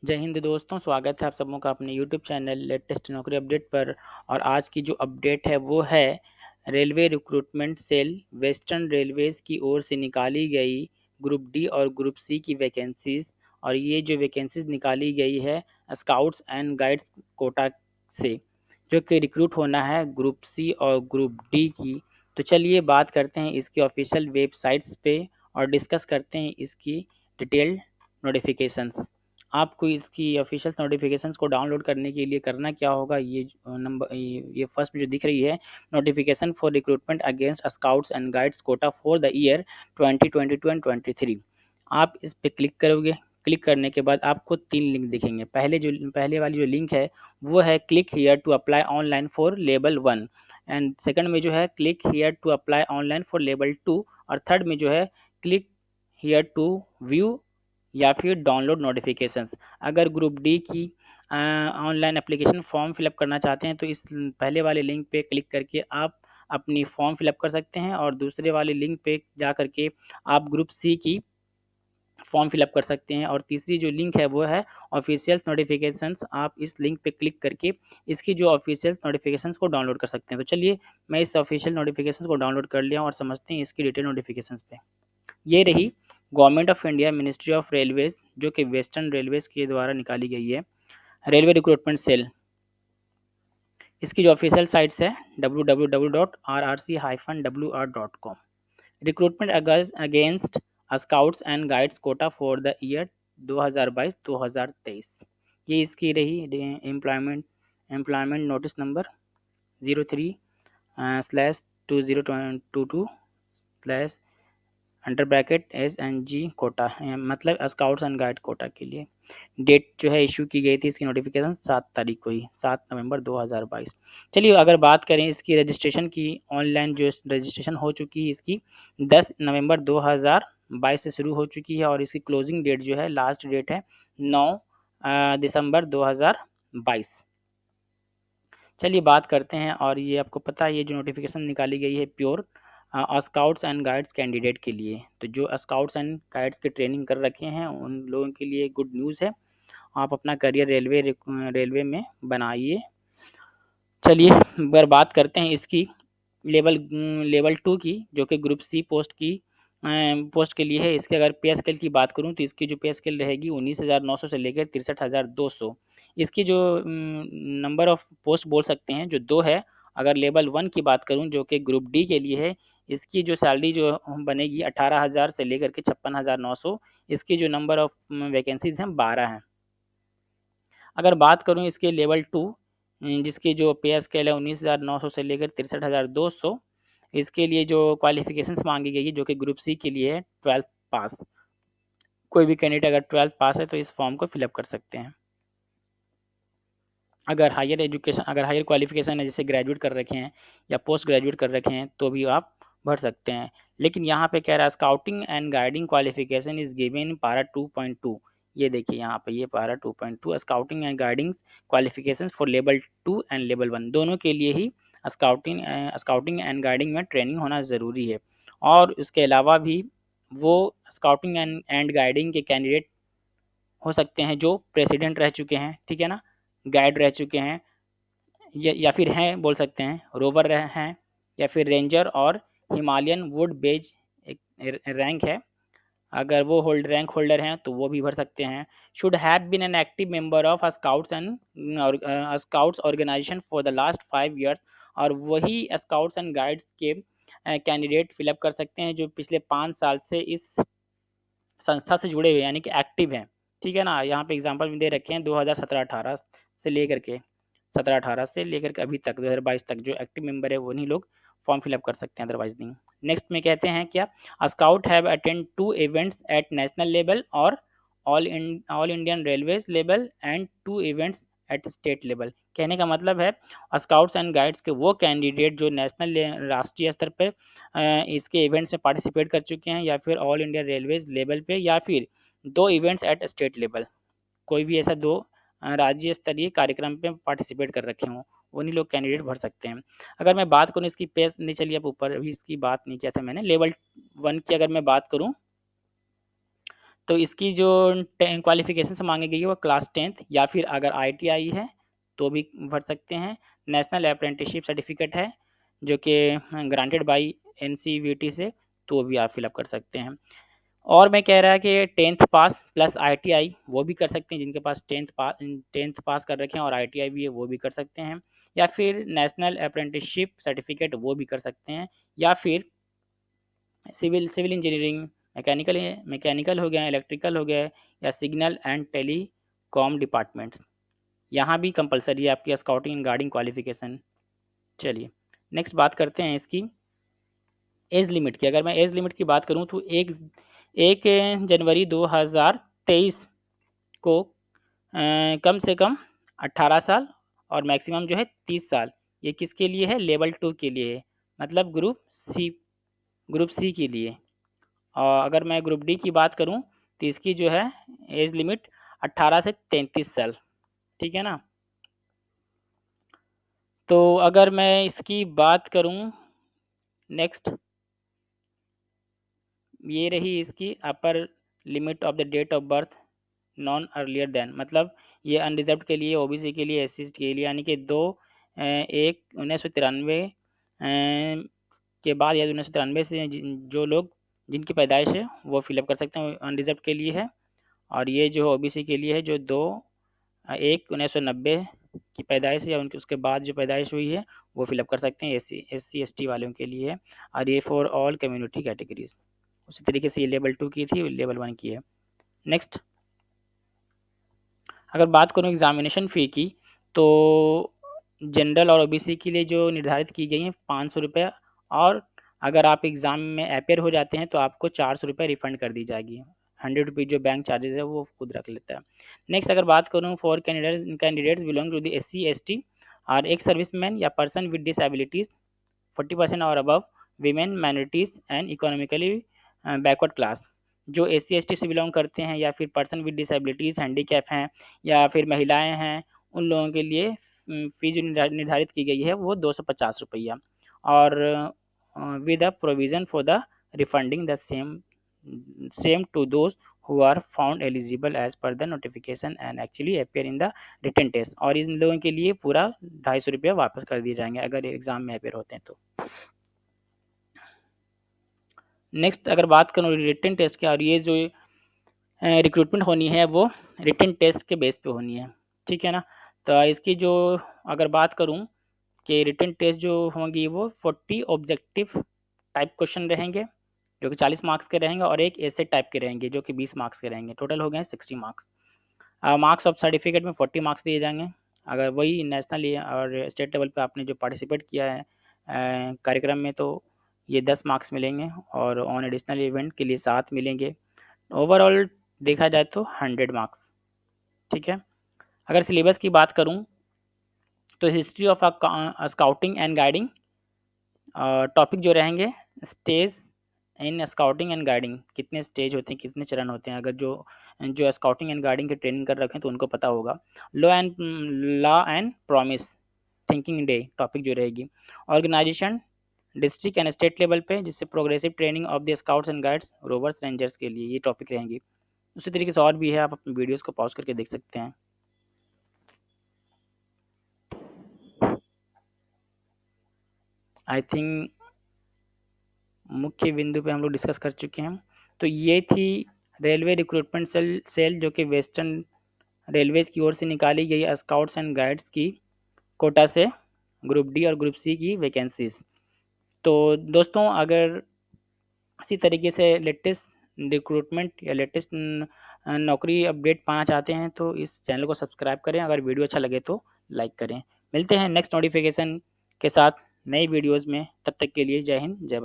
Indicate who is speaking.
Speaker 1: जय हिंद दोस्तों, स्वागत है आप सबों का अपने यूट्यूब चैनल लेटेस्ट नौकरी अपडेट पर। और आज की जो अपडेट है वो है railway recruitment cell western railways की ओर से निकाली गई ग्रुप डी और ग्रुप सी की वैकेंसीज। और ये जो वैकेंसीज निकाली गई है स्काउट्स एंड गाइड्स कोटा से, जो कि रिक्रूट होना है ग्रुप सी और ग्रुप डी की। तो चलिए बात करते हैं इसकी ऑफिशियल वेबसाइट्स पे और डिस्कस करते हैं इसकी डिटेल्ड नोटिफिकेशंस। आपको इसकी ऑफिशियल नोटिफिकेशंस को डाउनलोड करने के लिए करना क्या होगा, ये नंबर ये फर्स्ट जो दिख रही है, notification for recruitment against scouts and guides quota for the year 2022 and 23। आप इस पे क्लिक करोगे। क्लिक करने के बाद आपको 3 लिंक दिखेंगे। पहले वाली जो लिंक है वो है click here to apply online for level 1, and second में जो है click here to apply online for level 2, और थर्ड में जो है क्लिक हियर टू व्यू या फिर डाउनलोड नोटिफिकेशंस। अगर ग्रुप डी की ऑनलाइन एप्लीकेशन फॉर्म फिलअप करना चाहते हैं तो इस पहले वाले लिंक पे क्लिक करके आप अपनी फॉर्म फिलअप कर सकते हैं, और दूसरे वाले लिंक पे जा करके आप ग्रुप सी की फॉर्म फिलअप कर सकते हैं। और तीसरी जो लिंक है वो है ऑफिशियल नोटिफिकेशंस। आप इस लिंक पे क्लिक करके इसकी जो ऑफिशियल नोटिफिकेशंस को डाउनलोड कर सकते हैं। तो चलिए मैं इस ऑफिशियल नोटिफिकेशंस को डाउनलोड कर लिया और समझते हैं इसकी डिटेल नोटिफिकेशंस पे। ये रही government of India ministry of railways, जो कि वेस्टर्न रेलवेज के द्वारा निकाली गई है, रेलवे रिक्रूटमेंट सेल। इसकी जो ऑफिशियल साइट्स है www.rrc-wr.com। Recruitment against scouts and guides quota for the year 2022-2023। ये इसकी रही employment notice number 03/2022 under bracket SNG quota, मतलब स्काउट्स एंड गाइड कोटा के लिए। डेट जो है इशू की गई थी इसकी नोटिफिकेशन 7 तारीख को ही, 7 नवंबर 2022। चलिए अगर बात करें इसकी रजिस्ट्रेशन की, ऑनलाइन जो रजिस्ट्रेशन हो चुकी है इसकी 10 नवंबर 2022 से शुरू हो चुकी है, और इसकी क्लोजिंग डेट जो है, लास्ट डेट है 9 दिसंबर 2022। चलिए बात करते हैं। और ये आपको पता है ये जो नोटिफिकेशन निकाली गई है pure scouts and guides candidate के लिए। तो जो स्काउट्स एंड गाइड्स की ट्रेनिंग कर रखे हैं उन लोगों के लिए गुड न्यूज़ है। आप अपना करियर रेलवे में बनाइए। चलिए अगर बात करते हैं इसकी लेवल 2 की, जो कि ग्रुप सी पोस्ट के लिए है। इसके अगर पे स्केल की बात करूं तो इसकी जो पे स्केल रहेगी 19,900 से लेकर 63,200। इसकी जो नंबर ऑफ पोस्ट बोल सकते हैं जो 2 है। अगर लेवल 1 की बात करूं जो कि ग्रुप डी के लिए है, इसकी जो सैलरी जो बनेगी 18,000 से लेकर के 56,900। इसकी जो नंबर ऑफ वैकेंसीज हैं 12 हैं। अगर बात करूं इसके लेवल 2, जिसकी जो पे स्केल है 19,900 से लेकर 63,200। इसके लिए जो क्वालिफिकेशंस मांगी गई है जो कि ग्रुप सी के लिए है 12th पास। कोई भी कैंडिडेट अगर 12th पास है तो इस फॉर्म को फिलअप कर सकते हैं। अगर हायर क्वालिफिकेशन है, जैसे ग्रेजुएट कर रखे हैं या पोस्ट ग्रेजुएट कर रखे हैं, तो भी आप भर सकते हैं। लेकिन यहाँ पे कह रहा है scouting and guiding qualification is given in पारा 2.2। ये देखिए यहाँ पे, ये पारा 2.2 scouting and guiding qualification for level 2 and level 1 दोनों के लिए ही स्काउटिंग एंड गाइडिंग में ट्रेनिंग होना ज़रूरी है। और उसके अलावा भी वो स्काउटिंग एंड गाइडिंग के कैंडिडेट हो सकते हैं जो प्रेसिडेंट रह चुके हैं, ठीक है ना, गाइड रह चुके हैं, या फिर हैं बोल सकते हैं रोवर रहे हैं, या फिर रेंजर और हिमालयन वुड बेज एक रैंक है। अगर वो रैंक होल्डर हैं तो वो भी भर सकते हैं। Should have been an active member of scouts organisation for the last 5 years। और वही स्काउट्स एंड गाइड्स के कैंडिडेट फिलअप कर सकते हैं जो पिछले 5 साल से इस संस्था से जुड़े हुए यानी कि एक्टिव हैं, ठीक है ना। यहाँ पे एग्जांपल भी दे रखे हैं 2017-18 से लेकर के 17-18 से लेकर के अभी तक 2022 तक जो एक्टिव मेंबर है वही लोग फॉर्म फिलअप कर सकते हैं, अदरवाइज नहीं। नेक्स्ट में कहते हैं क्या, scout have attend 2 events at national level और all Indian railways level and 2 events at state level. कहने का मतलब है स्काउट्स एंड गाइड्स के वो कैंडिडेट जो नेशनल राष्ट्रीय स्तर पर इसके इवेंट्स में पार्टिसिपेट कर चुके हैं, या फिर ऑल इंडिया रेलवेज लेवल पे, या फिर 2 इवेंट्स एट स्टेट लेवल, कोई भी ऐसा 2 राज्य स्तरीय कार्यक्रम पे पार्टिसिपेट कर रखे हों, उन्हीं लोग कैंडिडेट भर सकते हैं। अगर मैं बात करूँ इसकी पेस नहीं, चलिए अब ऊपर अभी इसकी बात नहीं किया था मैंने। लेवल 1 की अगर मैं बात करूँ तो इसकी जो क्वालिफिकेशन से मांगी गई है वो क्लास 10th या फिर अगर ITI है तो भी भर सकते हैं। नेशनल अप्रेंटिसशिप सर्टिफिकेट है जो कि ग्रांटेड बाय NCVT से, तो भी आप फिलअप कर सकते हैं। और मैं कह रहा कि 10th पास प्लस ITI वो भी कर सकते हैं, जिनके पास 10th पास कर रखे हैं और ITI भी है वो भी कर सकते हैं, या फिर नेशनल अप्रेंटिसशिप सर्टिफिकेट वो भी कर सकते हैं, या फिर सिविल इंजीनियरिंग, मैकेनिकल हो गया, इलेक्ट्रिकल हो गया, या सिग्नल एंड टेलीकॉम डिपार्टमेंट्स, यहाँ भी कंपलसरी है आपकी स्काउटिंग एंड गार्डिंग क्वालिफिकेशन। चलिए नेक्स्ट बात करते हैं इसकी एज लिमिट की। अगर मैं एज लिमिट की बात करूँ तो एक जनवरी 2023 को कम से कम 18 साल और मैक्सिमम जो है 30 साल, ये किसके लिए है? लेवल 2 के लिए है, मतलब ग्रुप सी के लिए। और अगर मैं ग्रुप डी की बात करूं तो इसकी जो है एज लिमिट 18 से 33 साल, ठीक है ना। तो अगर मैं इसकी बात करूं नेक्स्ट, ये रही इसकी upper limit of the date of birth not earlier than, मतलब ये अनरिजर्व के लिए, OBC के लिए, SC के लिए, यानी कि 2/1/1993 के बाद या 1993 से जो लोग जिनकी पैदाइश है वो फिलअप कर सकते हैं, अनरिजर्व के लिए है। और ये जो OBC के लिए है जो 2/1/1990 की पैदाइश या उनके उसके बाद जो पैदाइश हुई है वो फिलअप कर सकते हैं, SC ST वालों के लिए है। और ये फॉर ऑल कम्युनिटी कैटेगरीज। उसी तरीके से ये लेवल 2 की थी, लेवल 1 की है। नेक्स्ट अगर बात करूँ एग्जामिनेशन फ़ी की, तो जनरल और OBC के लिए जो निर्धारित की गई हैं 500 रुपये, और अगर आप एग्ज़ाम में अपेयर हो जाते हैं तो आपको 400 रुपये रिफ़ंड कर दी जाएगी। 100 रुपीज़ जो बैंक चार्जेस है वो खुद रख लेता है। नेक्स्ट अगर बात करूँ for candidates belong to the SC ST और एक सर्विसमैन या पर्सन विद डिसेबिलिटीज़ 40% और above, women, minorities and economically backward class, जो SC ST से बिलोंग करते हैं या फिर पर्सन विद डिसेबिलिटीज़, हैंडीकैप हैं या फिर महिलाएं हैं, उन लोगों के लिए फ़ीस जो निर्धारित की गई है वो 250 रुपया, और with a provision for the refunding the same to those who are found eligible as per the notification and actually appear in the written test, और इन लोगों के लिए पूरा 250 रुपया वापस कर दिए जाएंगे अगर एग्ज़ाम में अपेयर होते हैं तो। नेक्स्ट अगर बात करूँ रिटन टेस्ट की, और ये जो रिक्रूटमेंट होनी है वो रिटन टेस्ट के बेस पे होनी है, ठीक है ना। तो इसकी जो अगर बात करूँ कि रिटन टेस्ट जो होंगी वो 40 ऑब्जेक्टिव टाइप क्वेश्चन रहेंगे जो कि 40 मार्क्स के रहेंगे, और एक ऐसे टाइप के रहेंगे जो कि 20 मार्क्स के रहेंगे। टोटल हो गए 60 मार्क्स। मार्क्स ऑफ सर्टिफिकेट में 40 मार्क्स दिए जाएंगे। अगर वही नेशनल और स्टेट लेवल पे आपने जो पार्टिसिपेट किया है कार्यक्रम में तो ये 10 मार्क्स मिलेंगे, और ऑन एडिशनल इवेंट के लिए 7 मिलेंगे। ओवरऑल देखा जाए तो 100 मार्क्स, ठीक है। अगर सिलेबस की बात करूं तो history of scouting and guiding topic जो रहेंगे, stage in scouting and guiding, कितने स्टेज होते हैं, कितने चरण होते हैं, अगर जो स्काउटिंग एंड गाइडिंग की ट्रेनिंग कर रखे हैं तो उनको पता होगा। Law and promise thinking day topic जो रहेगी। Organisation district and state level पे, जिससे progressive training of the scouts and guides rovers rangers के लिए ये टॉपिक रहेंगी। उसी तरीके से और भी है, आप अपनी वीडियोस को पॉज करके देख सकते हैं। आई थिंक मुख्य बिंदु पे हम लोग डिस्कस कर चुके हैं। तो ये थी रेलवे रिक्रूटमेंट सेल जो कि वेस्टर्न रेलवेज की ओर से निकाली गई स्काउट्स एंड गाइड्स की कोटा से ग्रुप डी और ग्रुप सी की वैकेंसीज। तो दोस्तों अगर इसी तरीके से लेटेस्ट रिक्रूटमेंट या लेटेस्ट नौकरी अपडेट पाना चाहते हैं तो इस चैनल को सब्सक्राइब करें, अगर वीडियो अच्छा लगे तो लाइक करें। मिलते हैं नेक्स्ट नोटिफिकेशन के साथ नई वीडियोज़ में, तब तक के लिए जय हिंद जय भारत।